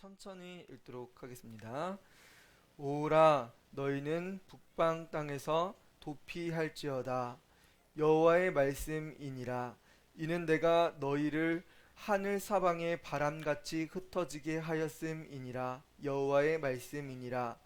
천천히 읽도록 하겠습니다. 오라 너희는 북방 땅에서 도피할지어다. 여호와의 말씀이니라. 이는 내가 너희를 하늘 사방의 바람같이 흩어지게 하였음이니라. 여호와의 말씀이니라.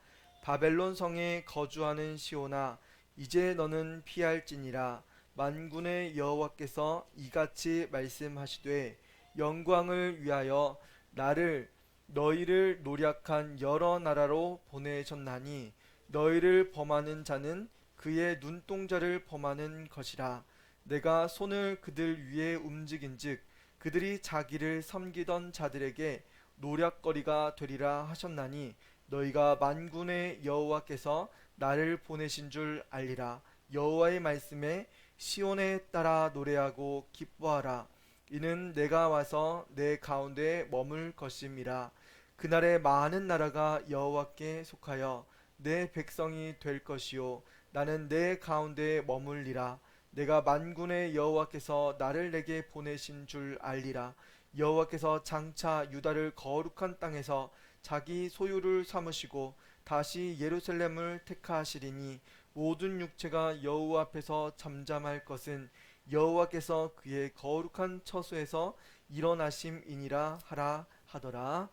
바벨론 성에 거주하는 시온아, 이제 너는 피할지니라. 만군의 여호와께서 이같이 말씀하시되, 영광을 위하여 나를 너희를 노략한 여러 나라로 보내셨나니 너희를 범하는 자는 그의 눈동자를 범하는 것이라. 내가 손을 그들 위에 움직인즉 그들이 자기를 섬기던 자들에게 노략거리가 되리라 하셨나니 너희가 만군의 여호와께서 나를 보내신 줄 알리라. 여호와의 말씀에 시온에 따라 노래하고 기뻐하라. 이는 내가 와서 내 가운데 머물 것임이라. 그날에 많은 나라가 여호와께 속하여 내 백성이 될 것이요 나는 내 가운데 머물리라. 내가 만군의 여호와께서 나를 내게 보내신 줄 알리라. 여호와께서 장차 유다를 거룩한 땅에서 자기 소유를 삼으시고 다시 예루살렘을 택하시리니 모든 육체가 여호와 앞에서 잠잠할 것은 여호와께서 그의 거룩한 처소에서 일어나심이니라 하라 하더라.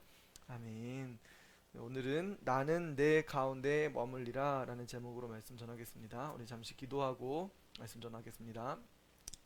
아멘. 오늘은 나는 내 가운데 머물리라 라는 제목으로 말씀 전하겠습니다. 우리 잠시 기도하고 말씀 전하겠습니다.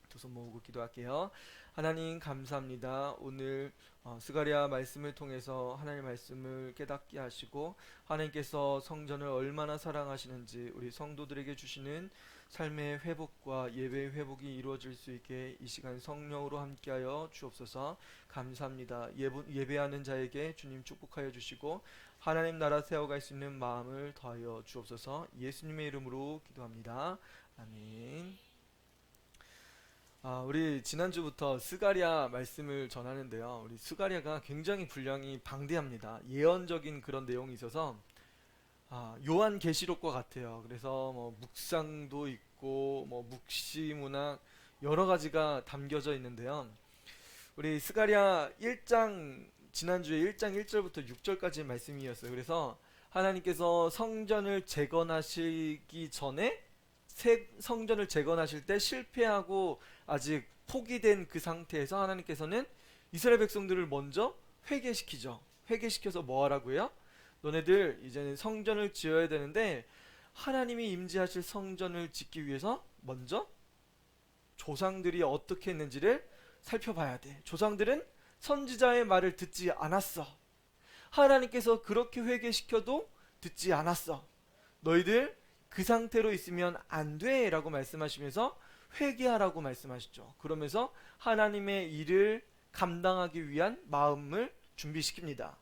두 손 모으고 기도할게요. 하나님 감사합니다. 오늘 스가랴 말씀을 통해서 하나님의 말씀을 깨닫게 하시고 하나님께서 성전을 얼마나 사랑하시는지 우리 성도들에게 주시는 삶의 회복과 예배의 회복이 이루어질 수 있게 이 시간 성령으로 함께하여 주옵소서. 감사합니다. 예배하는 자에게 주님 축복하여 주시고 하나님 나라 세워갈 수 있는 마음을 더하여 주옵소서. 예수님의 이름으로 기도합니다. 아멘. 우리 지난주부터 스가랴 말씀을 전하는데요. 우리 스가랴가 굉장히 분량이 방대합니다. 예언적인 그런 내용이 있어서 요한계시록과 같아요. 그래서 뭐 묵상도 있고 뭐 묵시문학 여러 가지가 담겨져 있는데요. 우리 스가랴 1장 지난주에 1장 1절부터 6절까지 말씀이었어요. 그래서 하나님께서 성전을 재건하시기 전에 성전을 재건하실 때 실패하고 아직 포기된 그 상태에서 하나님께서는 이스라엘 백성들을 먼저 회개시키죠. 회개시켜서 뭐 하라고요? 너네들 이제는 성전을 지어야 되는데 하나님이 임재하실 성전을 짓기 위해서 먼저 조상들이 어떻게 했는지를 살펴봐야 돼. 조상들은 선지자의 말을 듣지 않았어. 하나님께서 그렇게 회개시켜도 듣지 않았어. 너희들 그 상태로 있으면 안 돼 라고 말씀하시면서 회개하라고 말씀하시죠. 그러면서 하나님의 일을 감당하기 위한 마음을 준비시킵니다.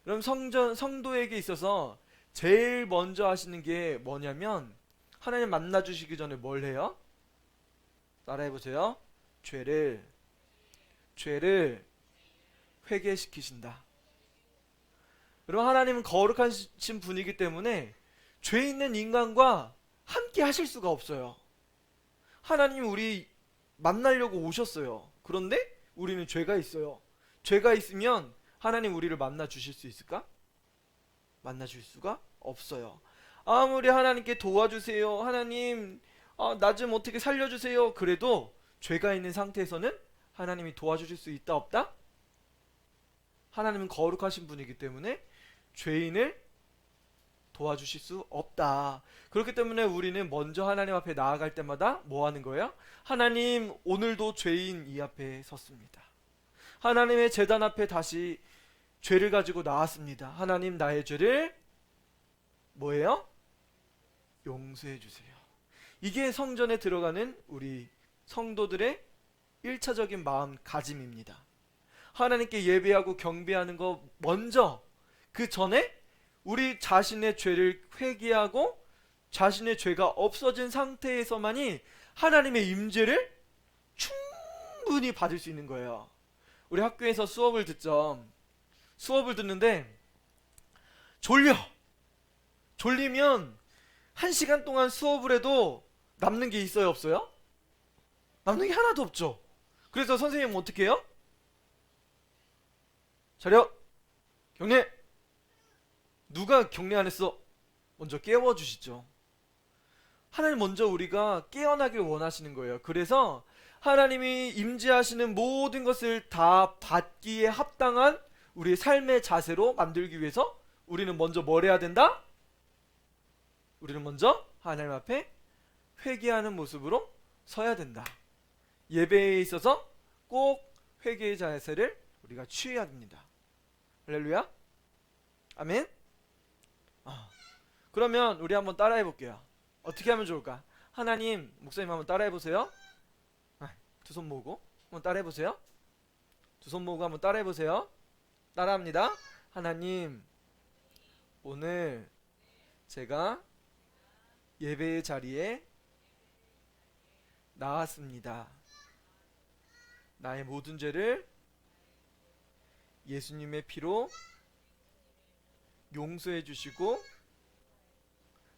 그럼 성도에게 있어서 제일 먼저 하시는 게 뭐냐면 하나님 만나주시기 전에 뭘 해요? 따라해보세요. 죄를 회개시키신다. 그럼 하나님은 거룩하신 분이기 때문에 죄 있는 인간과 함께 하실 수가 없어요. 하나님이 우리 만나려고 오셨어요. 그런데 우리는 죄가 있어요. 죄가 있으면 하나님 우리를 만나 주실 수 있을까? 만나 줄 수가 없어요. 아무리 하나님께 도와주세요. 하나님 나 좀 어떻게 살려주세요. 그래도 죄가 있는 상태에서는 하나님이 도와주실 수 있다 없다? 하나님은 거룩하신 분이기 때문에 죄인을 도와주실 수 없다. 그렇기 때문에 우리는 먼저 하나님 앞에 나아갈 때마다 뭐 하는 거예요? 하나님 오늘도 죄인 이 앞에 섰습니다. 하나님의 제단 앞에 다시 죄를 가지고 나왔습니다. 하나님 나의 죄를 뭐예요? 용서해 주세요. 이게 성전에 들어가는 우리 성도들의 1차적인 마음가짐입니다. 하나님께 예배하고 경배하는 거 먼저 그 전에 우리 자신의 죄를 회개하고 자신의 죄가 없어진 상태에서만이 하나님의 임재를 충분히 받을 수 있는 거예요. 우리 학교에서 수업을 듣죠. 수업을 듣는데 졸리면 1시간 동안 수업을 해도 남는 게 있어요 없어요? 남는 게 하나도 없죠. 그래서 선생님은 어떻게 해요? 차렷 경례! 누가 경례 안 했어? 먼저 깨워주시죠. 하나님 먼저 우리가 깨어나길 원하시는 거예요. 그래서 하나님이 임재하시는 모든 것을 다 받기에 합당한 우리의 삶의 자세로 만들기 위해서 우리는 먼저 뭘 해야 된다? 우리는 먼저 하나님 앞에 회개하는 모습으로 서야 된다. 예배에 있어서 꼭 회개의 자세를 우리가 취해야 됩니다. 할렐루야. 아멘. 그러면 우리 한번 따라해 볼게요. 어떻게 하면 좋을까? 하나님, 목사님 한번 따라해 보세요. 두 손 모으고 한번 따라해 보세요. 두 손 모으고 한번 따라해 보세요. 따라합니다. 하나님, 오늘 제가 예배의 자리에 나왔습니다. 나의 모든 죄를 예수님의 피로 용서해 주시고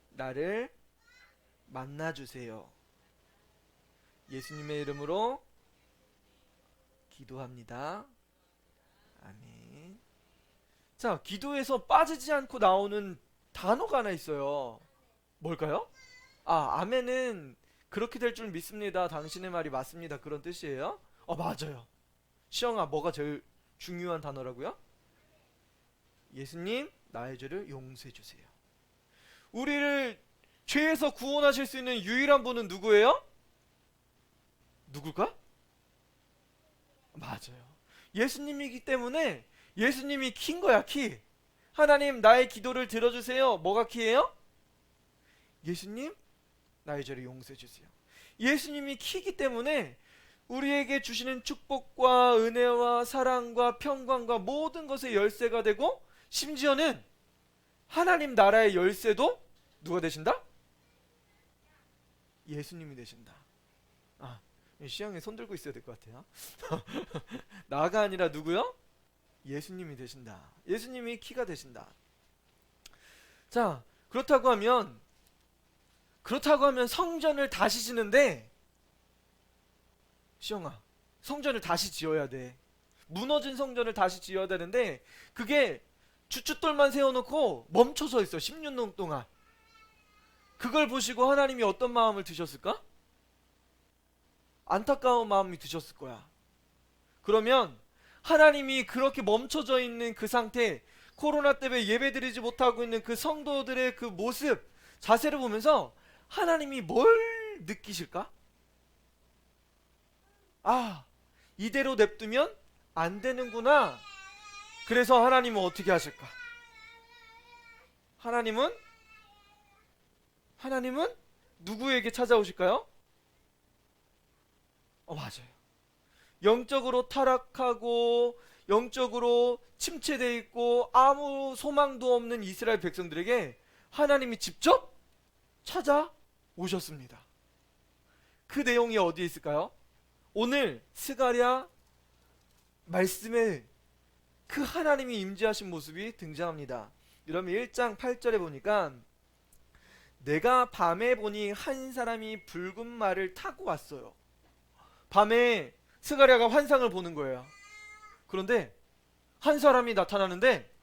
나를 만나주세요. 예수님의 이름으로 기도합니다. 아멘. 자, 기도에서 빠지지 않고 나오는 단어가 하나 있어요. 뭘까요? 아멘은 그렇게 될 줄 믿습니다. 당신의 말이 맞습니다. 그런 뜻이에요. 맞아요. 시영아, 뭐가 제일 중요한 단어라고요? 예수님, 나의 죄를 용서해 주세요. 우리를 죄에서 구원하실 수 있는 유일한 분은 누구예요? 누굴까? 맞아요. 예수님이기 때문에 예수님이 키인 거야, 키. 하나님, 나의 기도를 들어주세요. 뭐가 키예요? 예수님, 나의 죄를 용서해 주세요. 예수님이 키이기 때문에 우리에게 주시는 축복과 은혜와 사랑과 평강과 모든 것의 열쇠가 되고, 심지어는 하나님 나라의 열쇠도 누가 되신다? 예수님이 되신다. 시영이 손 들고 있어야 될 것 같아요. 나가 아니라 누구요? 예수님이 되신다. 예수님이 키가 되신다. 자, 그렇다고 하면 성전을 다시 지는데, 시영아, 성전을 다시 지어야 돼. 무너진 성전을 다시 지어야 되는데 그게 주춧돌만 세워놓고 멈춰서 있어. 16년 동안. 그걸 보시고 하나님이 어떤 마음을 드셨을까? 안타까운 마음이 드셨을 거야. 그러면 하나님이 그렇게 멈춰져 있는 그 상태, 코로나 때문에 예배드리지 못하고 있는 그 성도들의 그 모습, 자세를 보면서 하나님이 뭘 느끼실까? 이대로 냅두면 안 되는구나. 그래서 하나님은 어떻게 하실까? 하나님은 누구에게 찾아오실까요? 맞아요. 영적으로 타락하고 영적으로 침체되어 있고 아무 소망도 없는 이스라엘 백성들에게 하나님이 직접 찾아오셨습니다. 그 내용이 어디에 있을까요? 오늘 스가랴 말씀에 그 하나님이 임재하신 모습이 등장합니다. 여러분 1장 8절에 보니까 내가 밤에 보니 한 사람이 붉은 말을 타고 왔어요. 밤에 스가랴가 환상을 보는 거예요. 그런데 한 사람이 나타나는데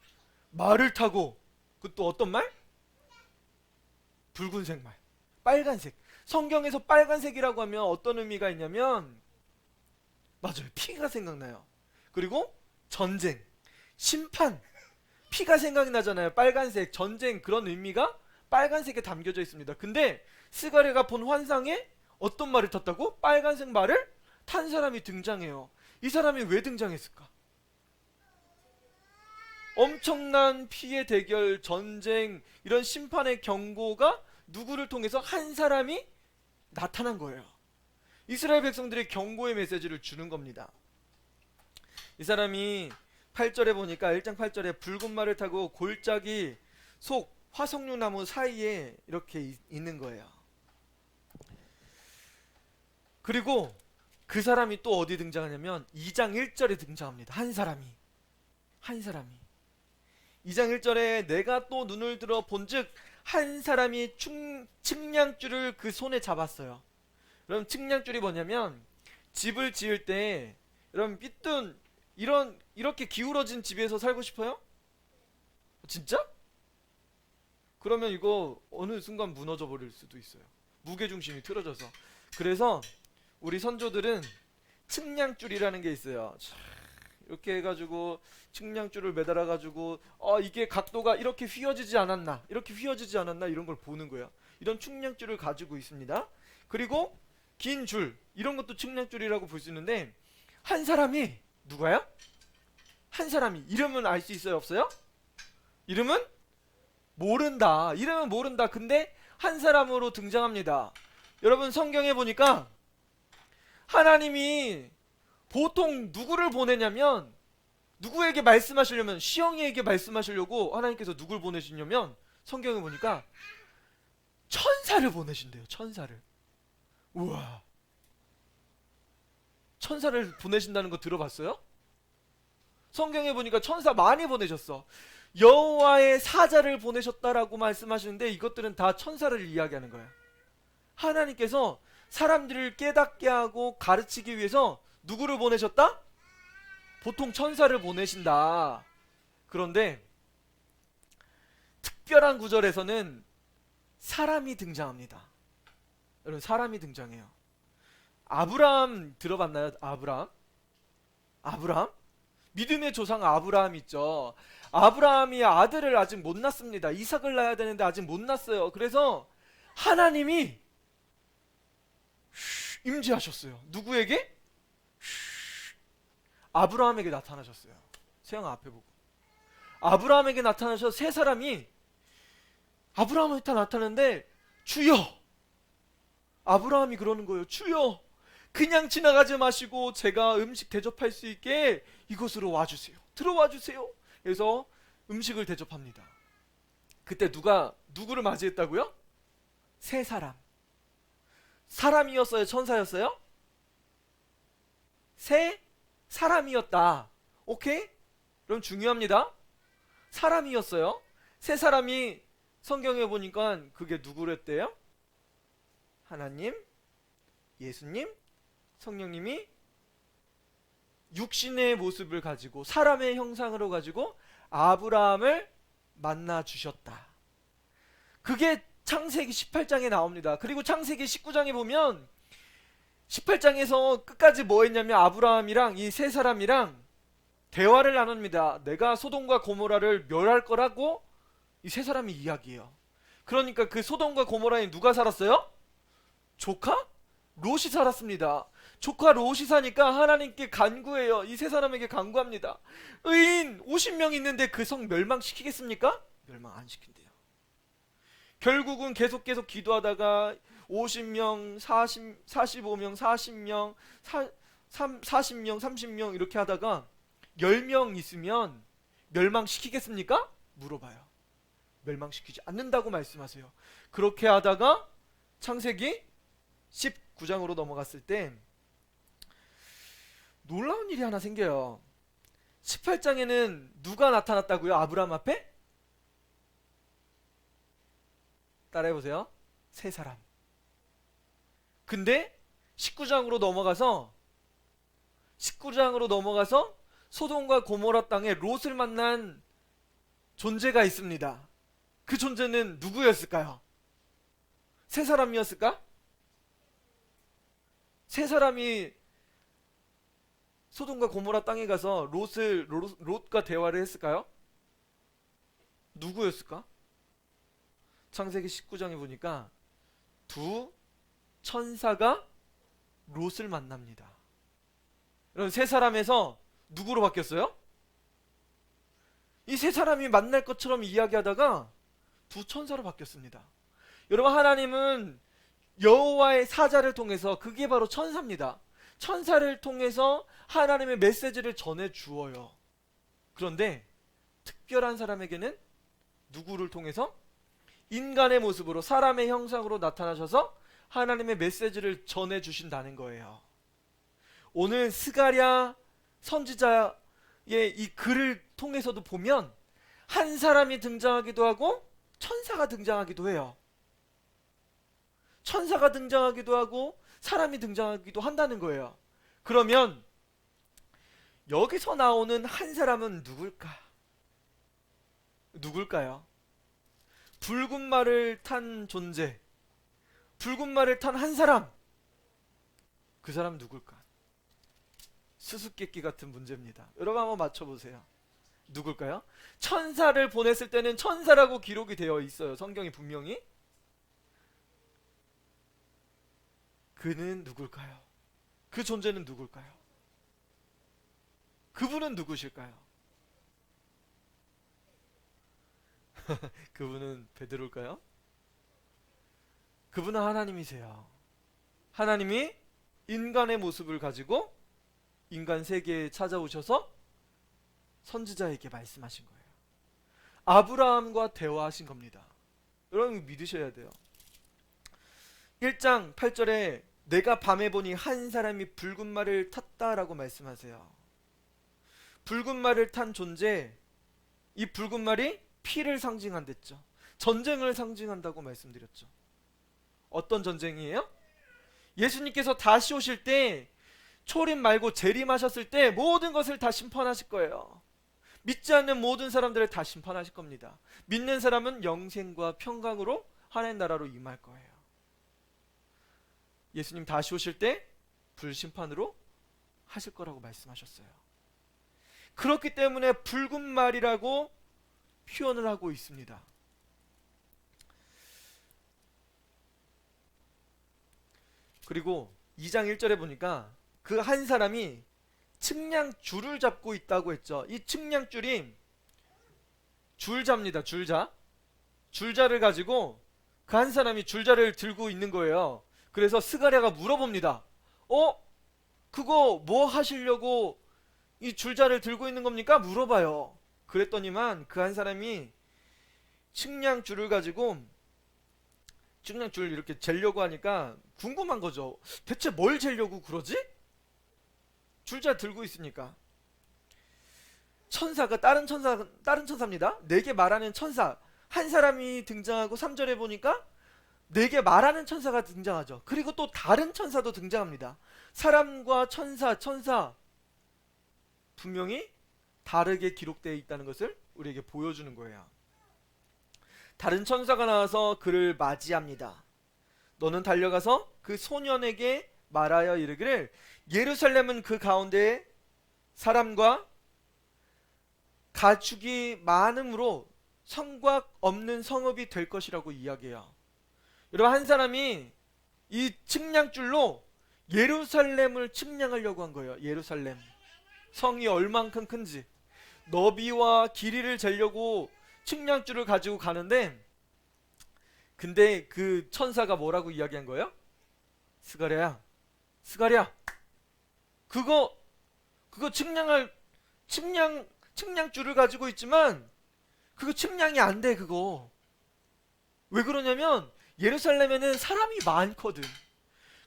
말을 타고, 그것도 어떤 말? 붉은색 말, 빨간색. 성경에서 빨간색이라고 하면 어떤 의미가 있냐면, 맞아요, 피가 생각나요. 그리고 전쟁, 심판, 피가 생각이 나잖아요. 빨간색, 전쟁, 그런 의미가 빨간색에 담겨져 있습니다. 근데 스가랴가 본 환상에 어떤 말을 탔다고? 빨간색 말을 탄 사람이 등장해요. 이 사람이 왜 등장했을까? 엄청난 피해 대결, 전쟁, 이런 심판의 경고가 누구를 통해서 한 사람이 나타난 거예요. 이스라엘 백성들의 경고의 메시지를 주는 겁니다. 이 사람이 8절에 보니까 1장 8절에 붉은 말을 타고 골짜기 속 화석류 나무 사이에 이렇게 있는 거예요. 그리고 그 사람이 또 어디 등장하냐면 2장 1절에 등장합니다. 한 사람이 2장 1절에 내가 또 눈을 들어 본즉 한 사람이 측량줄을 그 손에 잡았어요. 여러분, 측량줄이 뭐냐면 집을 지을 때, 여러분 삐뚤 이렇게 기울어진 집에서 살고 싶어요? 진짜? 그러면 이거 어느 순간 무너져 버릴 수도 있어요. 무게중심이 틀어져서. 그래서 우리 선조들은 측량줄이라는 게 있어요. 이렇게 해가지고 측량줄을 매달아가지고 이게 각도가 이렇게 휘어지지 않았나, 이렇게 휘어지지 않았나, 이런 걸 보는 거야. 이런 측량줄을 가지고 있습니다. 그리고 긴 줄, 이런 것도 측량줄이라고 볼 수 있는데, 한 사람이 누가요? 한 사람이 이름은 알 수 있어요, 없어요? 이름은 모른다. 이름은 모른다. 근데 한 사람으로 등장합니다. 여러분, 성경에 보니까 하나님이 보통 누구를 보내냐면, 누구에게 말씀하시려면, 시영이에게 말씀하시려고 하나님께서 누굴 보내시냐면, 성경에 보니까 천사를 보내신대요. 천사를. 우와, 천사를 보내신다는 거 들어봤어요? 성경에 보니까 천사 많이 보내셨어. 여호와의 사자를 보내셨다라고 말씀하시는데, 이것들은 다 천사를 이야기하는 거예요. 하나님께서 사람들을 깨닫게 하고 가르치기 위해서 누구를 보내셨다? 보통 천사를 보내신다. 그런데 특별한 구절에서는 사람이 등장합니다. 여러분, 사람이 등장해요. 아브라함 들어봤나요? 아브라함? 믿음의 조상 아브라함 있죠. 아브라함이 아들을 아직 못 낳습니다. 이삭을 낳아야 되는데 아직 못 낳았어요. 그래서 하나님이 임재하셨어요. 누구에게? 아브라함에게 나타나셨어요. 세영아 앞에 보고. 아브라함에게 나타나셔서 세 사람이 아브라함한테 나타났는데, 주여! 아브라함이 그러는 거예요. 주여! 그냥 지나가지 마시고 제가 음식 대접할 수 있게 이곳으로 와주세요. 들어와 주세요. 그래서 음식을 대접합니다. 그때 누구를 맞이했다고요? 세 사람. 사람이었어요? 천사였어요? 세 사람이었다. 오케이? 그럼 중요합니다. 사람이었어요. 세 사람이 성경에 보니까 그게 누구랬대요? 하나님, 예수님, 성령님이 육신의 모습을 가지고, 사람의 형상으로 가지고 아브라함을 만나 주셨다. 그게 창세기 18장에 나옵니다. 그리고 창세기 19장에 보면 18장에서 끝까지 뭐 했냐면, 아브라함이랑 이 세 사람이랑 대화를 나눕니다. 내가 소돔과 고모라를 멸할 거라고 이 세 사람이 이야기해요. 그러니까 그 소돔과 고모라에 누가 살았어요? 조카? 롯이 살았습니다. 조카 롯이 사니까 하나님께 간구해요. 이 세 사람에게 간구합니다. 의인 50명 있는데 그 성 멸망시키겠습니까? 멸망 안 시킨대요. 결국은 계속 기도하다가 50명, 45명, 40명, 40명, 30명 이렇게 하다가 10명 있으면 멸망시키겠습니까? 물어봐요. 멸망시키지 않는다고 말씀하세요. 그렇게 하다가 창세기 19장으로 넘어갔을 때 놀라운 일이 하나 생겨요. 18장에는 누가 나타났다고요? 아브라함 앞에? 따라해보세요. 세 사람. 근데 19장으로 넘어가서 소돔과 고모라 땅에 롯을 만난 존재가 있습니다. 그 존재는 누구였을까요? 세 사람이었을까? 세 사람이 소돔과 고모라 땅에 가서 롯과 대화를 했을까요? 누구였을까? 창세기 19장에 보니까 두 천사가 롯을 만납니다. 여러분, 세 사람에서 누구로 바뀌었어요? 이 세 사람이 만날 것처럼 이야기하다가 두 천사로 바뀌었습니다. 여러분, 하나님은 여호와의 사자를 통해서, 그게 바로 천사입니다. 천사를 통해서 하나님의 메시지를 전해 주어요. 그런데 특별한 사람에게는 누구를 통해서? 인간의 모습으로, 사람의 형상으로 나타나셔서 하나님의 메시지를 전해 주신다는 거예요. 오늘 스가랴 선지자의 이 글을 통해서도 보면 한 사람이 등장하기도 하고 천사가 등장하기도 해요. 천사가 등장하기도 하고 사람이 등장하기도 한다는 거예요. 그러면 여기서 나오는 한 사람은 누굴까? 누굴까요? 붉은 말을 탄 존재, 붉은 말을 탄 한 사람. 그 사람 누굴까? 수수께끼 같은 문제입니다. 여러분 한번 맞춰보세요. 누굴까요? 천사를 보냈을 때는 천사라고 기록이 되어 있어요. 성경이 분명히. 그는 누굴까요? 그 존재는 누굴까요? 그분은 누구실까요? 그분은 베드로일까요? 그분은 하나님이세요. 하나님이 인간의 모습을 가지고 인간 세계에 찾아오셔서 선지자에게 말씀하신 거예요. 아브라함과 대화하신 겁니다. 여러분 믿으셔야 돼요. 1장 8절에 내가 밤에 보니 한 사람이 붉은 말을 탔다라고 말씀하세요. 붉은 말을 탄 존재, 이 붉은 말이 피를 상징한댔죠. 전쟁을 상징한다고 말씀드렸죠. 어떤 전쟁이에요? 예수님께서 다시 오실 때 초림 말고 재림하셨을 때 모든 것을 다 심판하실 거예요. 믿지 않는 모든 사람들을 다 심판하실 겁니다. 믿는 사람은 영생과 평강으로 하나님 나라로 임할 거예요. 예수님 다시 오실 때 불심판으로 하실 거라고 말씀하셨어요. 그렇기 때문에 붉은 말이라고 표현을 하고 있습니다. 그리고 2장 1절에 보니까 그 한 사람이 측량줄을 잡고 있다고 했죠. 이 측량줄이 줄자입니다. 줄자. 줄자를 가지고 그 한 사람이 줄자를 들고 있는 거예요. 그래서 스가랴가 물어봅니다. 그거 뭐 하시려고 이 줄자를 들고 있는 겁니까? 물어봐요. 그랬더니만 그 한 사람이 측량줄을 가지고 측량줄 이렇게 재려고 하니까 궁금한 거죠. 대체 뭘 재려고 그러지? 줄자 들고 있으니까. 천사가 다른 천사입니다. 네게 말하는 천사 한 사람이 등장하고 3절에 보니까 네게 말하는 천사가 등장하죠. 그리고 또 다른 천사도 등장합니다. 사람과 천사 분명히 다르게 기록되어 있다는 것을 우리에게 보여주는 거예요. 다른 천사가 나와서 그를 맞이합니다. 너는 달려가서 그 소년에게 말하여 이르기를 예루살렘은 그 가운데 사람과 가축이 많음으로 성곽 없는 성읍이 될 것이라고 이야기해요. 여러분 한 사람이 이 측량줄로 예루살렘을 측량하려고 한 거예요. 예루살렘 성이 얼만큼 큰지 너비와 길이를 재려고 측량줄을 가지고 가는데 근데 그 천사가 뭐라고 이야기한 거예요? 스가랴야 그거 측량줄을 가지고 있지만 그거 측량이 안 돼. 그거 왜 그러냐면 예루살렘에는 사람이 많거든.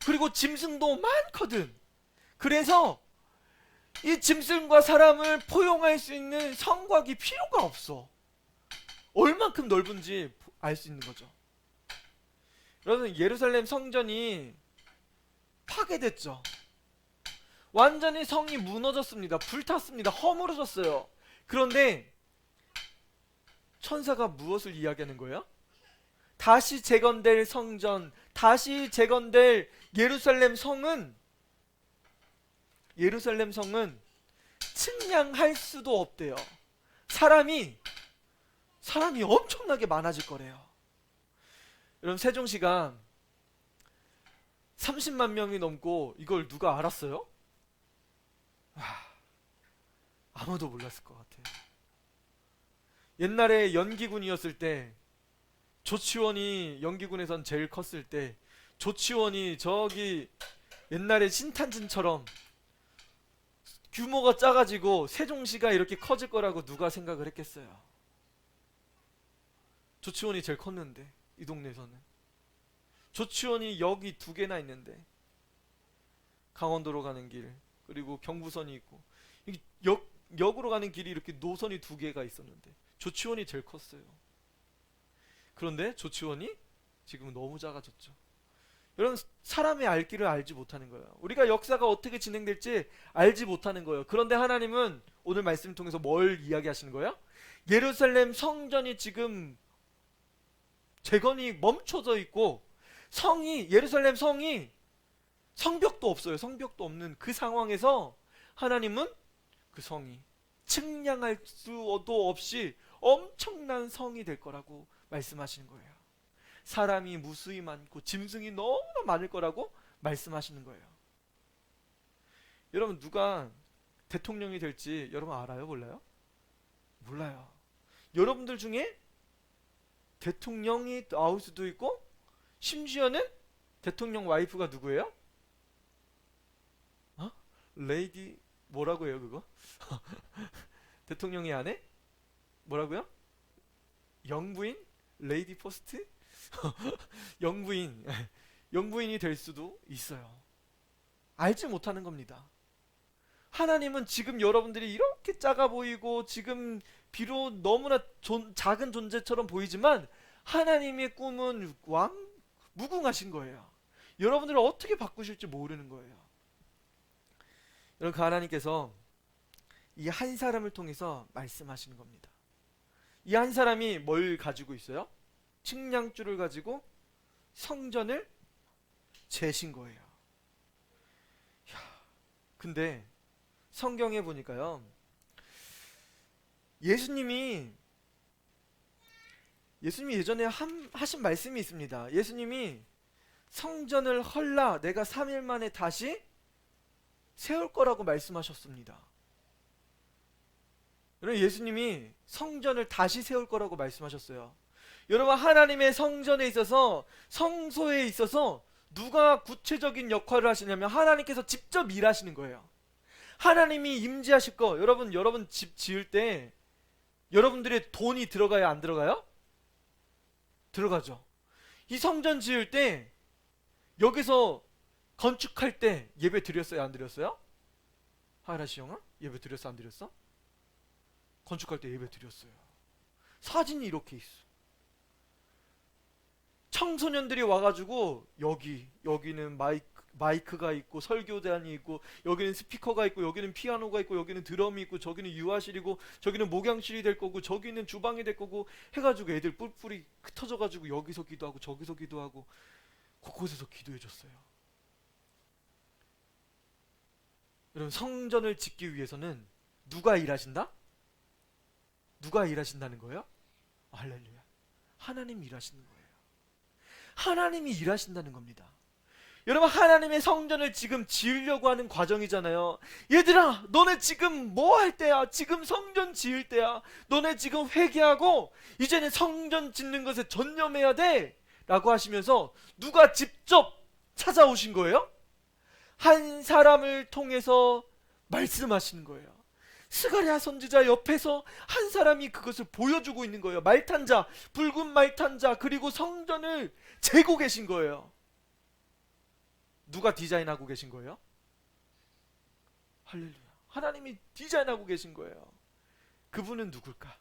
그리고 짐승도 많거든. 그래서 이 짐승과 사람을 포용할 수 있는 성곽이 필요가 없어. 얼만큼 넓은지 알 수 있는 거죠. 여러분 예루살렘 성전이 파괴됐죠. 완전히 성이 무너졌습니다. 불탔습니다. 허물어졌어요. 그런데 천사가 무엇을 이야기하는 거예요? 다시 재건될 성전, 다시 재건될 예루살렘 성은 측량할 수도 없대요. 사람이 엄청나게 많아질 거래요. 여러분 세종시가 30만 명이 넘고 이걸 누가 알았어요? 아무도 몰랐을 것 같아요. 옛날에 연기군이었을 때 조치원이 연기군에선 제일 컸을 때 조치원이 저기 옛날에 신탄진처럼 규모가 작아지고 세종시가 이렇게 커질 거라고 누가 생각을 했겠어요. 조치원이 제일 컸는데 이 동네에서는 조치원이 역이 2개나 있는데 강원도로 가는 길 그리고 경부선이 있고 역으로 가는 길이 이렇게 노선이 2개가 있었는데 조치원이 제일 컸어요. 그런데 조치원이 지금 너무 작아졌죠. 여러분 사람의 알 길을 알지 못하는 거예요. 우리가 역사가 어떻게 진행될지 알지 못하는 거예요. 그런데 하나님은 오늘 말씀을 통해서 뭘 이야기하시는 거예요? 예루살렘 성전이 지금 재건이 멈춰져 있고 예루살렘 성이 성벽도 없어요. 성벽도 없는 그 상황에서 하나님은 그 성이 측량할 수도 없이 엄청난 성이 될 거라고 말씀하시는 거예요. 사람이 무수히 많고 짐승이 너무나 많을 거라고 말씀하시는 거예요. 여러분, 누가 대통령이 될지 여러분 알아요? 몰라요? 몰라요. 여러분들 중에 대통령이 나올 수도 있고, 심지어는 대통령 와이프가 누구예요? 레이디 뭐라고 해요 그거? 대통령의 아내? 뭐라고요? 영부인? 레이디 포스트? 영부인 영부인이 될 수도 있어요. 알지 못하는 겁니다. 하나님은 지금 여러분들이 이렇게 작아 보이고 지금 비록 너무나 작은 존재처럼 보이지만 하나님의 꿈은 무궁하신 거예요. 여러분들을 어떻게 바꾸실지 모르는 거예요. 여러분, 그 하나님께서 이 한 사람을 통해서 말씀하시는 겁니다. 이 한 사람이 뭘 가지고 있어요? 측량줄을 가지고 성전을 재신 거예요. 근데 성경에 보니까요, 예수님이 예전에 하신 말씀이 있습니다. 예수님이 성전을 헐라 내가 3일 만에 다시 세울 거라고 말씀하셨습니다. 여러분, 예수님이 성전을 다시 세울 거라고 말씀하셨어요. 여러분, 하나님의 성전에 있어서, 성소에 있어서 누가 구체적인 역할을 하시냐면 하나님께서 직접 일하시는 거예요. 하나님이 임재하실 거. 여러분 집 지을 때 여러분들의 돈이 들어가요, 안 들어가요? 들어가죠. 이 성전 지을 때, 여기서 건축할 때 예배 드렸어요, 안 드렸어요? 하라시 형아? 예배 드렸어, 안 드렸어? 건축할 때 예배 드렸어요. 사진이 이렇게 있어. 청소년들이 와가지고 여기는 마이크가 있고 설교단이 있고, 여기는 스피커가 있고, 여기는 피아노가 있고, 여기는 드럼이 있고, 저기는 유아실이고, 저기는 목양실이 될 거고, 저기는 주방이 될 거고 해가지고 애들 뿔뿔이 흩어져가지고 여기서 기도하고 저기서 기도하고 곳곳에서 기도해 줬어요. 여러분, 성전을 짓기 위해서는 누가 일하신다? 누가 일하신다는 거예요? 할렐루야. 하나님이 일하시는 거예요. 하나님이 일하신다는 겁니다. 여러분, 하나님의 성전을 지금 지으려고 하는 과정이잖아요. 얘들아, 너네 지금 뭐 할 때야? 지금 성전 지을 때야. 너네 지금 회개하고 이제는 성전 짓는 것에 전념해야 돼 라고 하시면서 누가 직접 찾아오신 거예요? 한 사람을 통해서 말씀하시는 거예요. 스가랴 선지자 옆에서 한 사람이 그것을 보여주고 있는 거예요. 말탄자, 붉은 말탄자, 그리고 성전을 재고 계신 거예요. 누가 디자인하고 계신 거예요? 할렐루야. 하나님이 디자인하고 계신 거예요. 그분은 누굴까?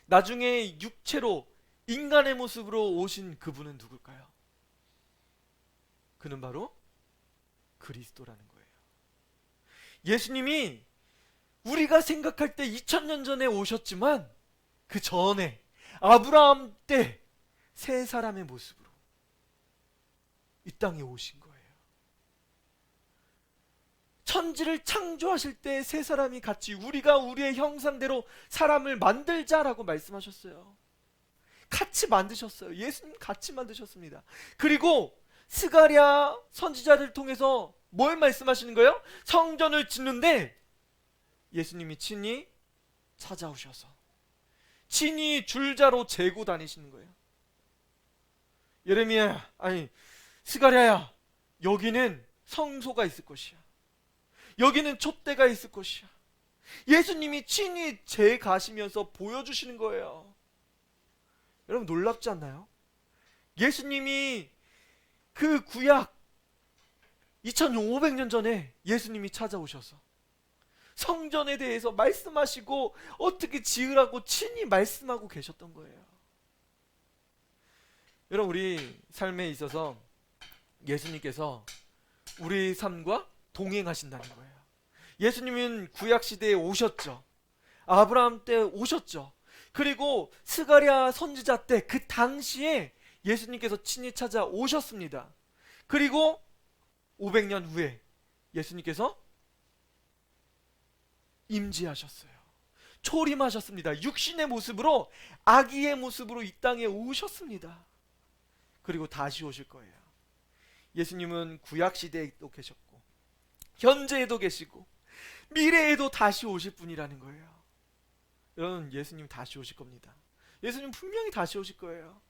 나중에 육체로 인간의 모습으로 오신 그분은 누굴까요? 그는 바로 그리스도라는 거예요. 예수님이 우리가 생각할 때 2000년 전에 오셨지만 그 전에 아브라함 때 세 사람의 모습으로 이 땅에 오신 거예요. 천지를 창조하실 때 세 사람이 같이 우리가 우리의 형상대로 사람을 만들자라고 말씀하셨어요. 같이 만드셨어요. 예수님 같이 만드셨습니다. 그리고 스가랴 선지자를 통해서 뭘 말씀하시는 거예요? 성전을 짓는데 예수님이 친히 찾아오셔서 친히 줄자로 재고 다니시는 거예요. 예레미야, 스가랴야, 여기는 성소가 있을 것이야. 여기는 촛대가 있을 것이야. 예수님이 친히 재 가시면서 보여주시는 거예요. 여러분, 놀랍지 않나요? 예수님이 그 구약 2500년 전에 예수님이 찾아오셔서 성전에 대해서 말씀하시고 어떻게 지으라고 친히 말씀하고 계셨던 거예요. 여러분, 우리 삶에 있어서 예수님께서 우리 삶과 동행하신다는 거예요. 예수님은 구약시대에 오셨죠. 아브라함 때 오셨죠. 그리고 스가랴 선지자 때 그 당시에 예수님께서 친히 찾아오셨습니다. 그리고 500년 후에 예수님께서 임재하셨어요. 초림하셨습니다. 육신의 모습으로, 아기의 모습으로 이 땅에 오셨습니다. 그리고 다시 오실 거예요. 예수님은 구약 시대에도 계셨고 현재에도 계시고 미래에도 다시 오실 분이라는 거예요. 여러분, 예수님 다시 오실 겁니다. 예수님 분명히 다시 오실 거예요.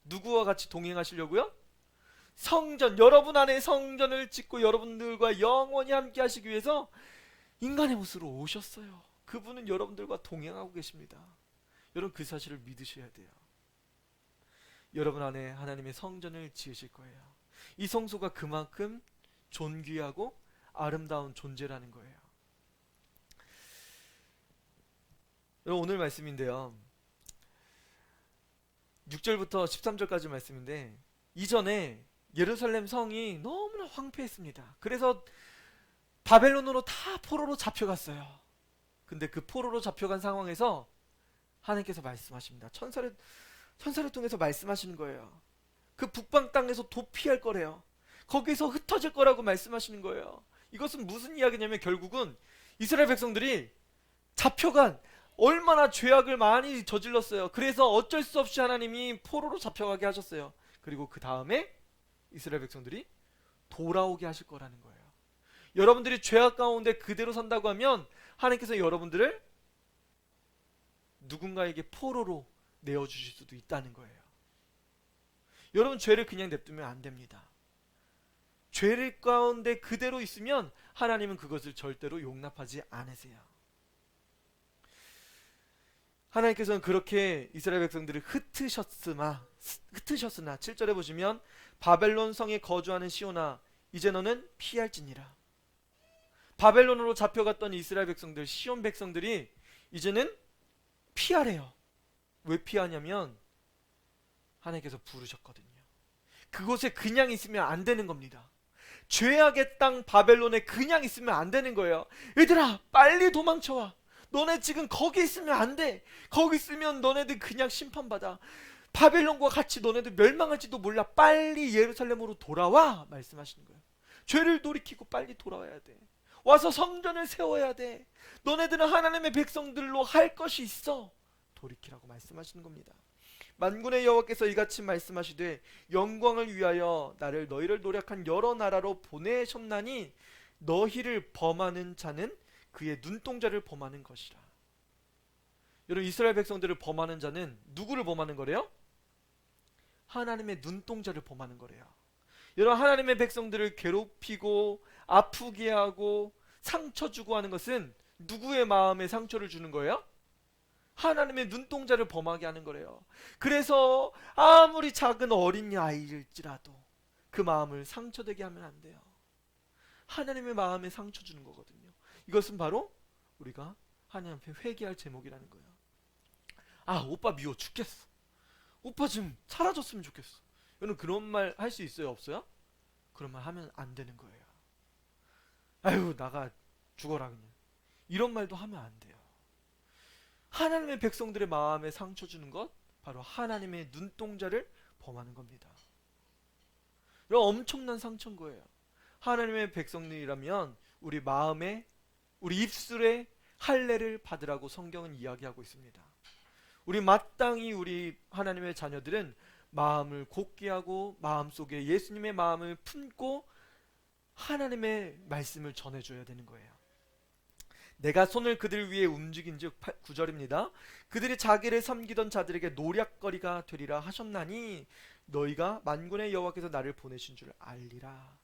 누구와 같이 동행하시려고요? 성전, 여러분 안에 성전을 짓고 여러분들과 영원히 함께 하시기 위해서 인간의 모습으로 오셨어요. 그분은 여러분들과 동행하고 계십니다. 여러분, 그 사실을 믿으셔야 돼요. 여러분 안에 하나님의 성전을 지으실 거예요. 이 성소가 그만큼 존귀하고 아름다운 존재라는 거예요. 여러분, 오늘 말씀인데요, 6절부터 13절까지 말씀인데, 이전에 예루살렘 성이 너무나 황폐했습니다. 그래서 바벨론으로 다 포로로 잡혀갔어요. 근데 그 포로로 잡혀간 상황에서 하나님께서 말씀하십니다. 천사를 통해서 말씀하시는 거예요. 그 북방 땅에서 도피할 거래요. 거기서 흩어질 거라고 말씀하시는 거예요. 이것은 무슨 이야기냐면, 결국은 이스라엘 백성들이 잡혀간, 얼마나 죄악을 많이 저질렀어요. 그래서 어쩔 수 없이 하나님이 포로로 잡혀가게 하셨어요. 그리고 그 다음에 이스라엘 백성들이 돌아오게 하실 거라는 거예요. 여러분들이 죄악 가운데 그대로 산다고 하면 하나님께서 여러분들을 누군가에게 포로로 내어주실 수도 있다는 거예요. 여러분, 죄를 그냥 냅두면 안 됩니다. 죄를 가운데 그대로 있으면 하나님은 그것을 절대로 용납하지 않으세요. 하나님께서는 그렇게 이스라엘 백성들을 흩으셨으나 7절에 보시면, 바벨론 성에 거주하는 시온아, 이제 너는 피할지니라. 바벨론으로 잡혀갔던 이스라엘 백성들, 시온 백성들이 이제는 피하래요. 왜 피하냐면 하나님께서 부르셨거든요. 그곳에 그냥 있으면 안 되는 겁니다. 죄악의 땅 바벨론에 그냥 있으면 안 되는 거예요. 얘들아, 빨리 도망쳐와. 너네 지금 거기 있으면 안 돼. 거기 있으면 너네들 그냥 심판받아. 바벨론과 같이 너네들 멸망할지도 몰라. 빨리 예루살렘으로 돌아와, 말씀하시는 거예요. 죄를 돌이키고 빨리 돌아와야 돼. 와서 성전을 세워야 돼. 너네들은 하나님의 백성들로 할 것이 있어. 돌이키라고 말씀하시는 겁니다. 만군의 여호와께서 이같이 말씀하시되, 영광을 위하여 나를 너희를 노력한 여러 나라로 보내셨나니 너희를 범하는 자는 그의 눈동자를 범하는 것이라. 여러분, 이스라엘 백성들을 범하는 자는 누구를 범하는 거래요? 하나님의 눈동자를 범하는 거래요. 여러분, 하나님의 백성들을 괴롭히고 아프게 하고 상처 주고 하는 것은 누구의 마음에 상처를 주는 거예요? 하나님의 눈동자를 범하게 하는 거래요. 그래서 아무리 작은 어린 아이일지라도 그 마음을 상처되게 하면 안 돼요. 하나님의 마음에 상처 주는 거거든요. 이것은 바로 우리가 하나님 앞에 회개할 제목이라는 거예요. 아, 오빠 미워 죽겠어. 오빠 좀 사라졌으면 좋겠어. 여러분, 그런 말 할 수 있어요, 없어요? 그런 말 하면 안 되는 거예요. 아유, 나가 죽어라 그냥. 이런 말도 하면 안 돼요. 하나님의 백성들의 마음에 상처 주는 것, 바로 하나님의 눈동자를 범하는 겁니다. 이런 엄청난 상처인 거예요. 하나님의 백성들이라면 우리 마음에, 우리 입술에 할례를 받으라고 성경은 이야기하고 있습니다. 우리 마땅히 우리 하나님의 자녀들은 마음을 굳게 하고 마음속에 예수님의 마음을 품고 하나님의 말씀을 전해줘야 되는 거예요. 내가 손을 그들 위에 움직인즉, 9절입니다. 그들이 자기를 섬기던 자들에게 노략거리가 되리라 하셨나니 너희가 만군의 여호와께서 나를 보내신 줄 알리라.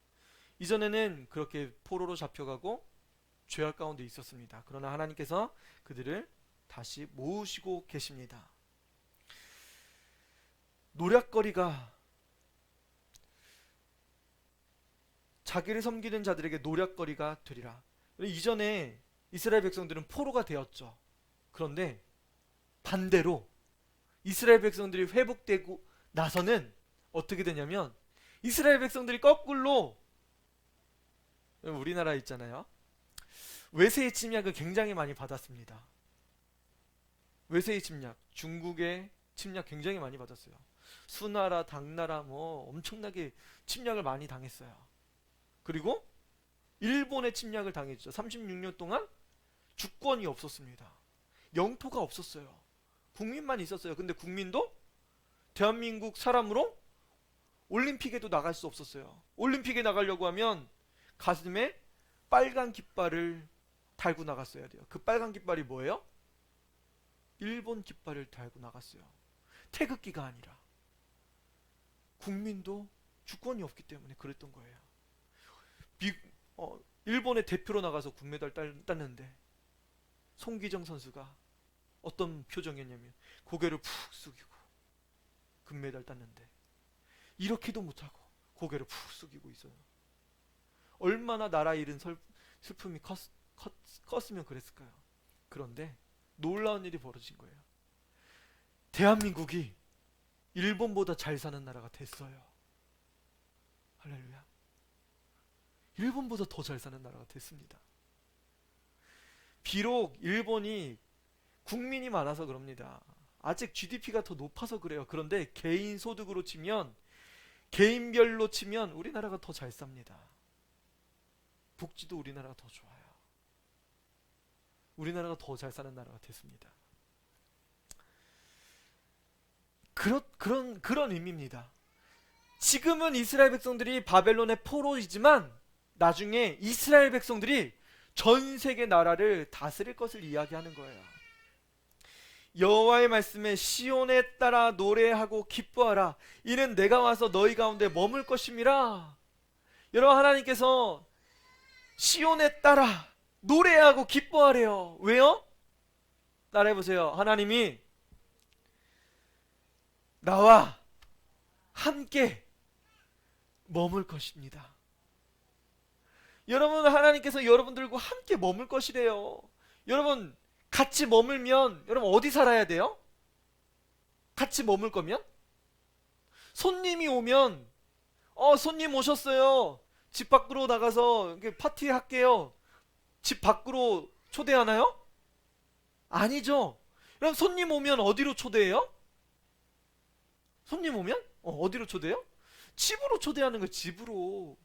이전에는 그렇게 포로로 잡혀가고 죄악 가운데 있었습니다. 그러나 하나님께서 그들을 다시 모으시고 계십니다. 노략거리가, 자기를 섬기는 자들에게 노략거리가 되리라. 이전에 이스라엘 백성들은 포로가 되었죠. 그런데 반대로 이스라엘 백성들이 회복되고 나서는 어떻게 되냐면, 이스라엘 백성들이 거꾸로, 우리나라 있잖아요, 외세의 침략을 굉장히 많이 받았습니다. 외세의 침략, 중국의 침략 굉장히 많이 받았어요. 수나라, 당나라 뭐 엄청나게 침략을 많이 당했어요. 그리고 일본의 침략을 당했죠. 36년 동안 주권이 없었습니다. 영토가 없었어요. 국민만 있었어요. 근데 국민도 대한민국 사람으로 올림픽에도 나갈 수 없었어요. 올림픽에 나가려고 하면 가슴에 빨간 깃발을 달고 나갔어야 돼요. 그 빨간 깃발이 뭐예요? 일본 깃발을 달고 나갔어요. 태극기가 아니라. 국민도 주권이 없기 때문에 그랬던 거예요. 일본의 대표로 나가서 금메달 땄는데 송기정 선수가 어떤 표정이었냐면 고개를 푹 숙이고 금메달 땄는데 이렇게도 못하고 고개를 푹 숙이고 있어요. 얼마나 나라 잃은 슬픔이 컸으면 그랬을까요? 그런데 놀라운 일이 벌어진 거예요. 대한민국이 일본보다 잘 사는 나라가 됐어요. 할렐루야. 일본보다 더 잘 사는 나라가 됐습니다. 비록 일본이 국민이 많아서 그럽니다. 아직 GDP가 더 높아서 그래요. 그런데 개인 소득으로 치면, 개인별로 치면 우리나라가 더 잘 삽니다. 복지도 우리나라가 더 좋아요. 우리나라가 더 잘 사는 나라가 됐습니다. 그런 의미입니다. 지금은 이스라엘 백성들이 바벨론의 포로이지만 나중에 이스라엘 백성들이 전 세계 나라를 다스릴 것을 이야기하는 거예요. 여호와의 말씀에 시온에 따라 노래하고 기뻐하라. 이는 내가 와서 너희 가운데 머물 것임이라. 여러분, 하나님께서 시온에 따라 노래하고 기뻐하래요. 왜요? 따라해보세요. 하나님이 나와 함께 머물 것입니다. 여러분, 하나님께서 여러분들과 함께 머물 것이래요. 여러분, 같이 머물면 여러분 어디 살아야 돼요? 같이 머물 거면? 손님이 오면 손님 오셨어요. 집 밖으로 나가서 파티 할게요. 집 밖으로 초대하나요? 아니죠. 여러분, 손님 오면 어디로 초대해요? 손님 오면 어디로 초대해요? 집으로 초대하는 거예요. 집으로.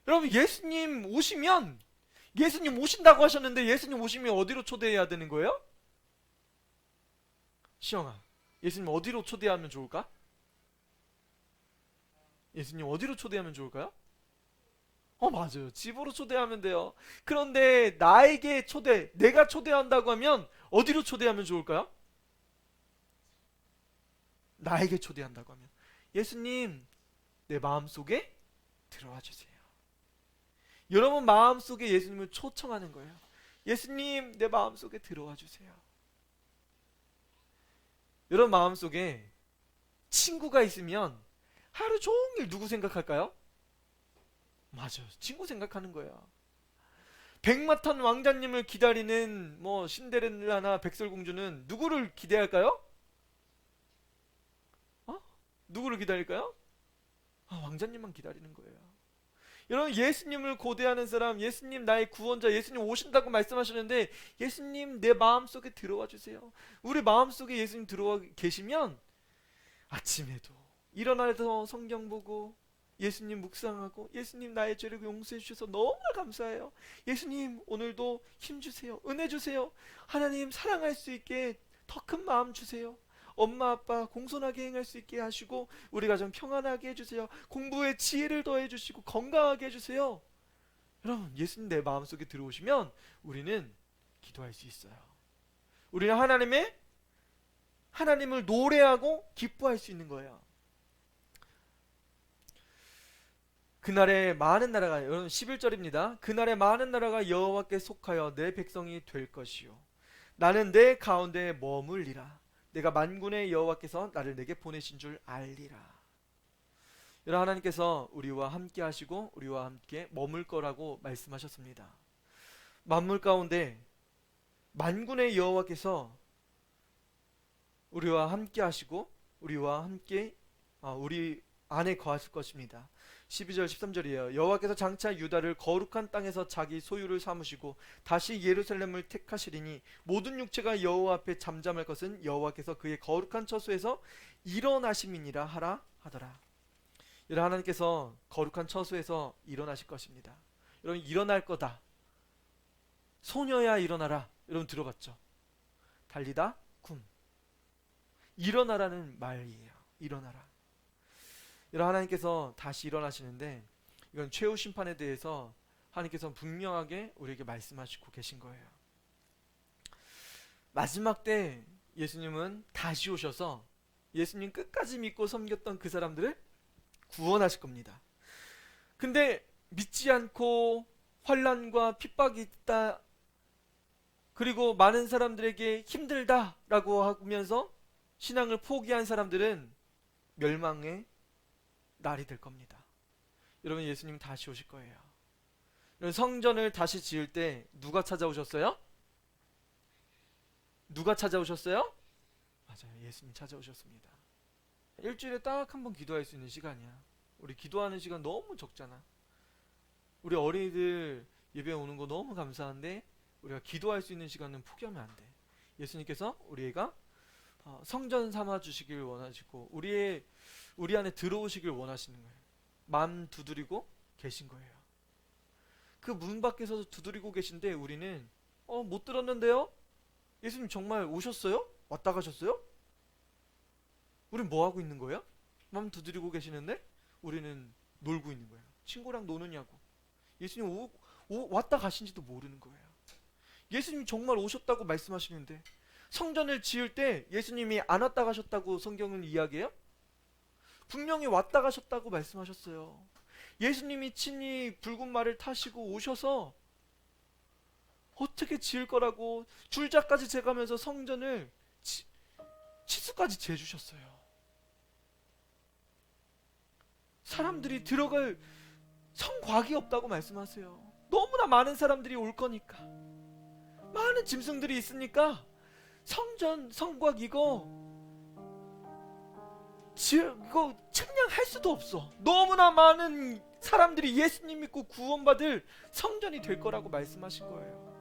여러분, 예수님 오시면, 예수님 오신다고 하셨는데 예수님 오시면 어디로 초대해야 되는 거예요? 시영아, 예수님 어디로 초대하면 좋을까? 예수님 어디로 초대하면 좋을까요? 맞아요. 집으로 초대하면 돼요. 그런데 나에게 내가 초대한다고 하면 어디로 초대하면 좋을까요? 나에게 초대한다고 하면 예수님, 내 마음속에 들어와 주세요. 여러분 마음속에 예수님을 초청하는 거예요. 예수님, 내 마음속에 들어와 주세요. 여러분 마음속에 친구가 있으면 하루 종일 누구 생각할까요? 맞아요. 친구 생각하는 거예요. 백마탄 왕자님을 기다리는 신데렐라나 백설공주는 누구를 기대할까요? 누구를 기다릴까요? 왕자님만 기다리는 거예요. 여러분, 예수님을 고대하는 사람, 예수님 나의 구원자, 예수님 오신다고 말씀하셨는데 예수님 내 마음속에 들어와 주세요. 우리 마음속에 예수님 들어와 계시면 아침에도 일어나서 성경 보고 예수님 묵상하고 예수님 나의 죄를 용서해 주셔서 너무 감사해요. 예수님 오늘도 힘 주세요. 은혜 주세요. 하나님 사랑할 수 있게 더 큰 마음 주세요. 엄마 아빠 공손하게 행할 수 있게 하시고 우리 가정 평안하게 해주세요. 공부에 지혜를 더해 주시고 건강하게 해주세요. 여러분, 예수님 내 마음속에 들어오시면 우리는 기도할 수 있어요. 우리는 하나님을 노래하고 기뻐할 수 있는 거예요. 그날에 많은 나라가, 여러분 11절입니다. 그날에 많은 나라가 여호와께 속하여 내 백성이 될 것이요 나는 내 가운데 머물리라. 내가 만군의 여호와께서 나를 내게 보내신 줄 알리라. 여러분, 하나님께서 우리와 함께 하시고 우리와 함께 머물 거라고 말씀하셨습니다. 만물 가운데 만군의 여호와께서 우리와 함께 하시고 우리와 함께 우리 안에 거하실 것입니다. 12절 13절이에요. 여호와께서 장차 유다를 거룩한 땅에서 자기 소유를 삼으시고 다시 예루살렘을 택하시리니 모든 육체가 여호와 앞에 잠잠할 것은 여호와께서 그의 거룩한 처소에서 일어나심이니라 하라 하더라. 여러분, 하나님께서 거룩한 처소에서 일어나실 것입니다. 여러분, 일어날 거다. 소녀야 일어나라. 여러분 들어봤죠? 달리다 쿰. 일어나라는 말이에요. 일어나라. 여러분, 하나님께서 다시 일어나시는데 이건 최후 심판에 대해서 하나님께서 분명하게 우리에게 말씀하시고 계신 거예요. 마지막 때 예수님은 다시 오셔서 예수님 끝까지 믿고 섬겼던 그 사람들을 구원하실 겁니다. 근데 믿지 않고 환난과 핍박이 있다, 그리고 많은 사람들에게 힘들다라고 하면서 신앙을 포기한 사람들은 멸망의 날이 될 겁니다. 여러분, 예수님 다시 오실 거예요. 여러분, 성전을 다시 지을 때 누가 찾아오셨어요? 누가 찾아오셨어요? 맞아요. 예수님 찾아오셨습니다. 일주일에 딱 한 번 기도할 수 있는 시간이야. 우리 기도하는 시간 너무 적잖아. 우리 어린이들 예배 오는 거 너무 감사한데 우리가 기도할 수 있는 시간은 포기하면 안 돼. 예수님께서 우리 애가 성전 삼아 주시길 원하시고 우리 안에 들어오시길 원하시는 거예요. 마음 두드리고 계신 거예요. 그 문 밖에서 두드리고 계신데 우리는 못 들었는데요? 예수님 정말 오셨어요? 왔다 가셨어요? 우린 뭐 하고 있는 거예요? 마음 두드리고 계시는데 우리는 놀고 있는 거예요. 친구랑 노느냐고. 예수님 왔다 가신지도 모르는 거예요. 예수님이 정말 오셨다고 말씀하시는데 성전을 지을 때 예수님이 안 왔다 가셨다고 성경은 이야기해요? 분명히 왔다 가셨다고 말씀하셨어요. 예수님이 친히 붉은 말을 타시고 오셔서 어떻게 지을 거라고 줄자까지 재가면서 성전을 치수까지 재주셨어요. 사람들이 들어갈 성곽이 없다고 말씀하세요. 너무나 많은 사람들이 올 거니까, 많은 짐승들이 있으니까 성전 성곽 이거 측량할 수도 없어. 너무나 많은 사람들이 예수님 믿고 구원받을 성전이 될 거라고 말씀하신 거예요.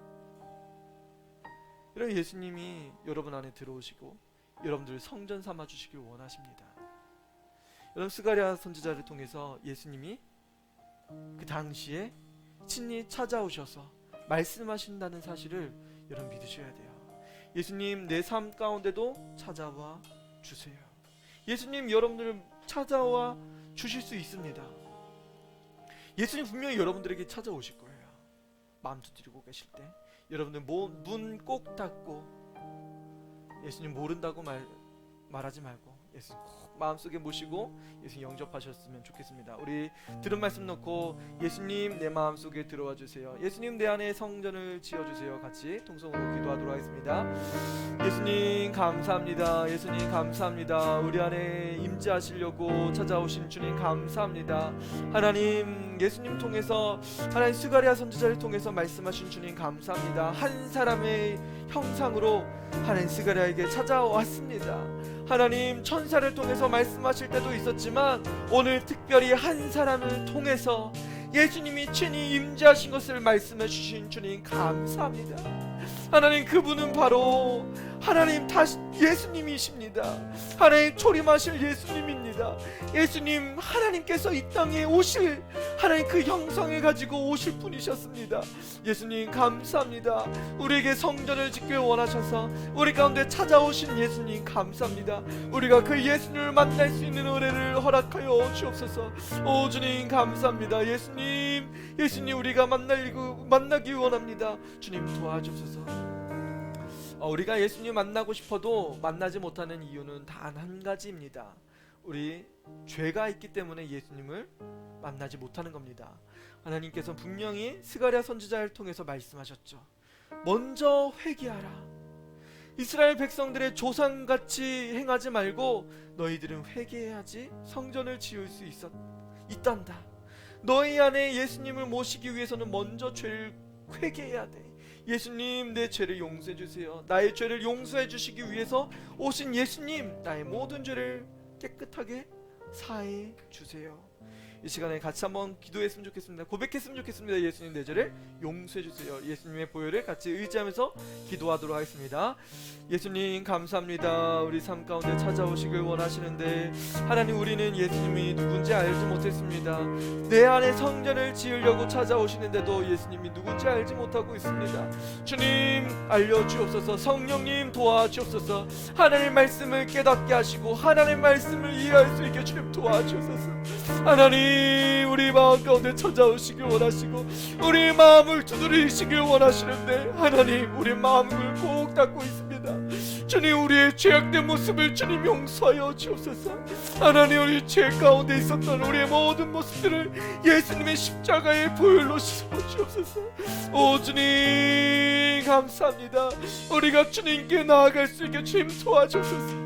여러분, 예수님이 여러분 안에 들어오시고 여러분들 성전 삼아 주시길 원하십니다. 여러분, 스가랴 선지자를 통해서 예수님이 그 당시에 친히 찾아오셔서 말씀하신다는 사실을 여러분 믿으셔야 돼요. 예수님 내 삶 가운데도 찾아와 주세요. 예수님 여러분들을 찾아와 주실 수 있습니다. 예수님 분명히 여러분들에게 찾아오실 거예요. 마음 두드리고 계실 때 여러분들 문 꼭 닫고 예수님 모른다고 말하지 말고 예수님 꼭 마음속에 모시고 예수님 영접하셨으면 좋겠습니다. 우리 들은 말씀 놓고 예수님 내 마음속에 들어와 주세요. 예수님 내 안에 성전을 지어주세요. 같이 통성으로 기도하도록 하겠습니다. 예수님 감사합니다. 예수님 감사합니다. 우리 안에 임재하시려고 찾아오신 주님 감사합니다. 하나님, 예수님 통해서 하나님 스가랴 선지자를 통해서 말씀하신 주님 감사합니다. 한 사람의 형상으로 하나님 스가랴에게 찾아왔습니다. 하나님, 천사를 통해서 말씀하실 때도 있었지만 오늘 특별히 한 사람을 통해서 예수님이 친히 임재하신 것을 말씀해 주신 주님 감사합니다. 하나님, 그분은 바로 하나님 다시 예수님이십니다. 하나님 초림하실 예수님입니다. 예수님, 하나님께서 이 땅에 오실 하나님 그 형상을 가지고 오실 분이셨습니다. 예수님 감사합니다. 우리에게 성전을 짓길 원하셔서 우리 가운데 찾아오신 예수님 감사합니다. 우리가 그 예수님을 만날 수 있는 은혜를 허락하여 주옵소서. 오 주님 감사합니다. 예수님 우리가 만나기 원합니다. 주님 도와주옵소서. 우리가 예수님 만나고 싶어도 만나지 못하는 이유는 단 한 가지입니다. 우리 죄가 있기 때문에 예수님을 만나지 못하는 겁니다. 하나님께서 분명히 스가랴 선지자를 통해서 말씀하셨죠. 먼저 회개하라. 이스라엘 백성들의 조상같이 행하지 말고 너희들은 회개해야지 성전을 지을 수 있단다. 너희 안에 예수님을 모시기 위해서는 먼저 죄를 회개해야 돼. 예수님, 내 죄를 용서해 주세요. 나의 죄를 용서해 주시기 위해서 오신 예수님, 나의 모든 죄를 깨끗하게 사해 주세요. 이 시간에 같이 한번 기도했으면 좋겠습니다. 고백했으면 좋겠습니다. 예수님 내 죄를 용서해 주세요. 예수님의 보혈을 같이 의지하면서 기도하도록 하겠습니다. 예수님 감사합니다. 우리 삶 가운데 찾아오시길 원하시는데 하나님, 우리는 예수님이 누군지 알지 못했습니다. 내 안에 성전을 지으려고 찾아오시는데도 예수님이 누군지 알지 못하고 있습니다. 주님 알려주옵소서. 성령님 도와주옵소서. 하나님의 말씀을 깨닫게 하시고 하나님의 말씀을 이해할 수 있게 주님 도와주옵소서. 하나님, 우리 마음 가운데 찾아오시길 원하시고 우리 마음을 두드리시길 원하시는데 하나님, 우리 마음을 꼭 닫고 있습니다. 주님, 우리의 죄악된 모습을 주님 용서하여 주옵소서. 하나님, 우리 죄 가운데 있었던 우리의 모든 모습들을 예수님의 십자가의 보혈로 씻어 주옵소서. 오 주님 감사합니다. 우리가 주님께 나아갈 수 있게 주님 도와주옵소서.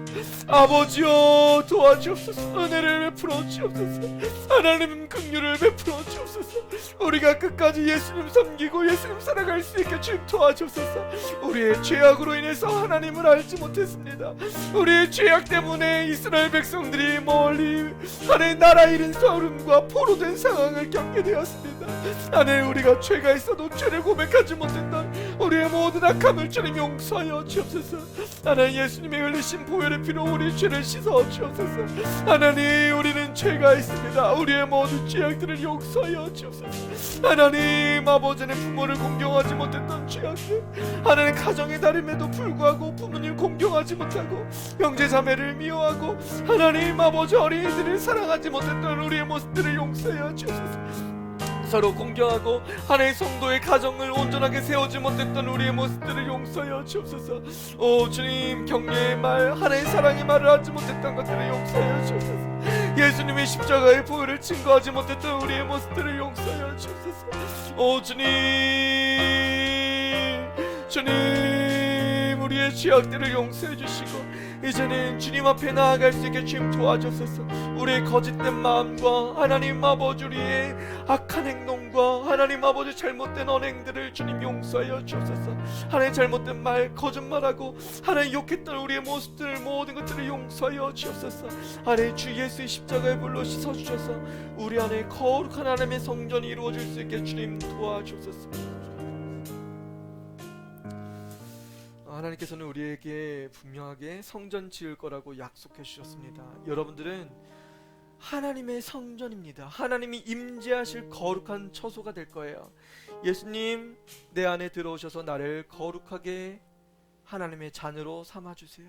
아버지여 도와주옵소서. 은혜를 베풀어 주옵소서. 하나님 긍휼을 베풀어 주옵소서. 우리가 끝까지 예수님 섬기고 예수님 살아갈 수 있게 주님 도와주옵소서. 우리의 죄악으로 인해서 하나님을 알지 못했습니다. 우리의 죄악 때문에 이스라엘 백성들이 멀리 하나님 나라 잃은 서름과 포로된 상황을 겪게 되었습니다. 하나님, 우리가 죄가 있어도 죄를 고백하지 못했던 우리의 모든 악함을 주님 용서하여 주옵소서. 하나님, 예수님의 흘리신 보혈의 피로 우리 죄를 씻어 주옵소서. 하나님, 우리는 죄가 있습니다. 우리의 모든 죄악들을 용서하여 주옵소서. 하나님, 아버지는 부모를 공경하지 못했던 죄악들, 하나님 가정의 다름에도 불구하고 부모님 공경하지 못하고 형제자매를 미워하고 하나님 아버지 어린이들을 사랑하지 못했던 우리의 모습들을 용서하여 주옵소서. 서로 공경하고 하나님의 성도의 가정을 온전하게 세우지 못했던 우리의 모습들을 용서하여 주옵소서. 오 주님, 격려의 말, 하나님의 사랑의 말을 하지 못했던 것들을 용서하여 주옵소서. 예수님의 십자가의 보혈을 증거하지 못했던 우리의 모습들을 용서하여 주옵소서. 오 주님, 주님, 우리의 죄악들을 용서해 주시고 이제는 주님 앞에 나아갈 수 있게 주님 도와주소서. 우리의 거짓된 마음과 하나님 아버지 우리의 악한 행동과 하나님 아버지 잘못된 언행들을 주님 용서하여 주옵소서. 하나님 잘못된 말, 거짓말하고 하나님 욕했던 우리의 모습들 모든 것들을 용서하여 주옵소서. 하나님 주 예수의 십자가의 불로 씻어주셔서 우리 안에 거룩한 하나님의 성전이 이루어질 수 있게 주님 도와주옵소서. 하나님께서는 우리에게 분명하게 성전 지을 거라고 약속해 주셨습니다. 여러분들은 하나님의 성전입니다. 하나님이 임재하실 거룩한 처소가 될 거예요. 예수님, 내 안에 들어오셔서 나를 거룩하게 하나님의 자녀로 삼아주세요.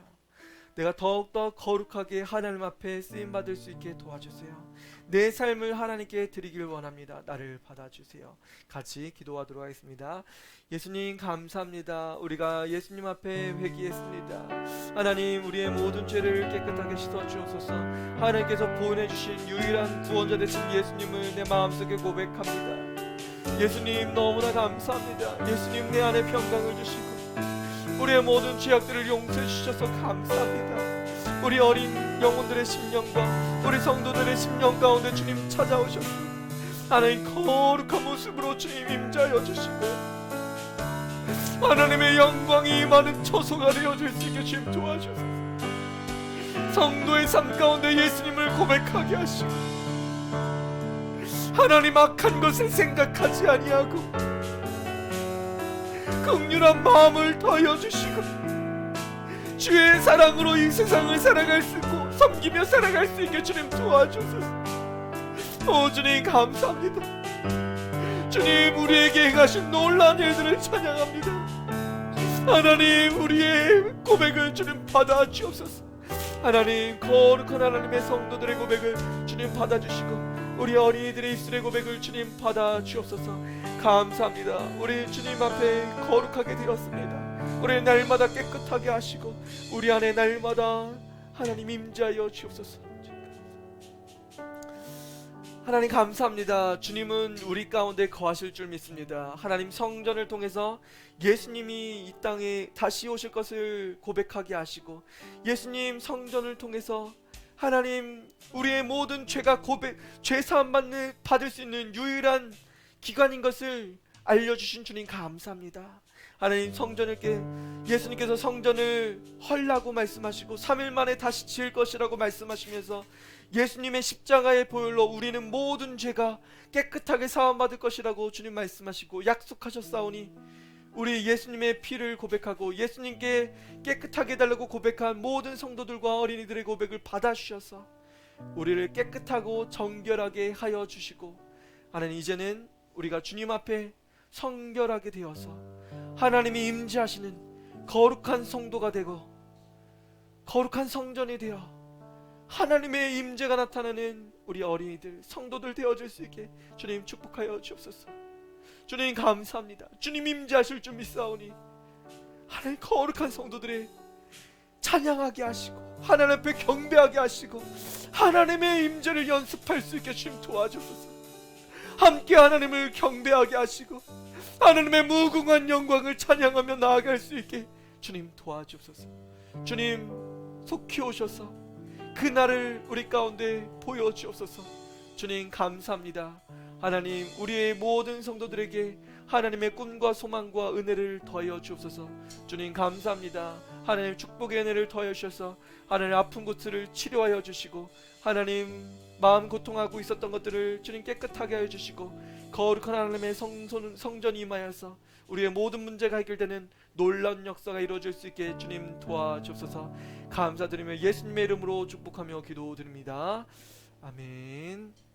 내가 더욱더 거룩하게 하나님 앞에 쓰임받을 수 있게 도와주세요. 내 삶을 하나님께 드리길 원합니다. 나를 받아주세요. 같이 기도하도록 하겠습니다. 예수님 감사합니다. 우리가 예수님 앞에 회개했습니다. 하나님, 우리의 모든 죄를 깨끗하게 씻어주옵소서. 하나님께서 보내주신 유일한 구원자 되신 예수님을 내 마음속에 고백합니다. 예수님 너무나 감사합니다. 예수님 내 안에 평강을 주시고 우리의 모든 죄악들을 용서해 주셔서 감사합니다. 우리 어린 영혼들의 심령과 우리 성도들의 심령 가운데 주님 찾아오셨습니다. 하나님 거룩한 모습으로 주님 임재하여 주시고 하나님의 영광이 임하는 처소가 되어줄 수 있게 주님 도와주소서. 성도의 삶 가운데 예수님을 고백하게 하시고 하나님 악한 것을 생각하지 아니하고 긍휼한 마음을 더하여 주시고 주의 사랑으로 이 세상을 살아갈 수 있고 섬기며 살아갈 수 있게 주님 도와주소서. 오 주님 감사합니다. 주님, 우리에게 행하신 놀라운 일들을 찬양합니다. 하나님, 우리의 고백을 주님 받아주옵소서. 하나님, 거룩한 하나님의 성도들의 고백을 주님 받아주시고 우리 어린이들의 입술의 고백을 주님 받아주옵소서. 감사합니다. 우리 주님 앞에 거룩하게 되었습니다. 우리 날마다 깨끗하게 하시고 우리 안에 날마다 하나님 임재하여 주옵소서. 하나님 감사합니다. 주님은 우리 가운데 거하실 줄 믿습니다. 하나님 성전을 통해서 예수님이 이 땅에 다시 오실 것을 고백하게 하시고 예수님 성전을 통해서 하나님 우리의 모든 죄가 죄 사함 받을 수 있는 유일한 기관인 것을 알려주신 주님 감사합니다. 하나님 성전을께 예수님께서 성전을 헐라고 말씀하시고 3일 만에 다시 지을 것이라고 말씀하시면서 예수님의 십자가의 보혈로 우리는 모든 죄가 깨끗하게 사함받을 것이라고 주님 말씀하시고 약속하셨사오니 우리 예수님의 피를 고백하고 예수님께 깨끗하게 해달라고 고백한 모든 성도들과 어린이들의 고백을 받아주셔서 우리를 깨끗하고 정결하게 하여 주시고 하나님 이제는 우리가 주님 앞에 성결하게 되어서 하나님이 임재하시는 거룩한 성도가 되고 거룩한 성전이 되어 하나님의 임재가 나타나는 우리 어린이들 성도들 되어줄 수 있게 주님 축복하여 주옵소서. 주님 감사합니다. 주님 임재하실 줄 믿사오니 하나님 거룩한 성도들의 찬양하게 하시고 하나님 앞에 경배하게 하시고 하나님의 임재를 연습할 수 있게 주님 도와주소서. 함께 하나님을 경배하게 하시고 하나님의 무궁한 영광을 찬양하며 나아갈 수 있게 주님 도와주옵소서. 주님 속히 오셔서 그날을 우리 가운데 보여주옵소서. 주님 감사합니다. 하나님 우리의 모든 성도들에게 하나님의 꿈과 소망과 은혜를 더하여 주옵소서. 주님 감사합니다. 하나님 축복의 은혜를 더하여 주셔서 하나님 아픈 곳을 치료하여 주시고 하나님 마음 고통하고 있었던 것들을 주님 깨끗하게 하여 주시고 거룩한 하나님의 성전이 임하여서 우리의 모든 문제가 해결되는 놀라운 역사가 이루어질 수 있게 주님 도와주옵소서. 감사드리며 예수님의 이름으로 축복하며 기도드립니다. 아멘.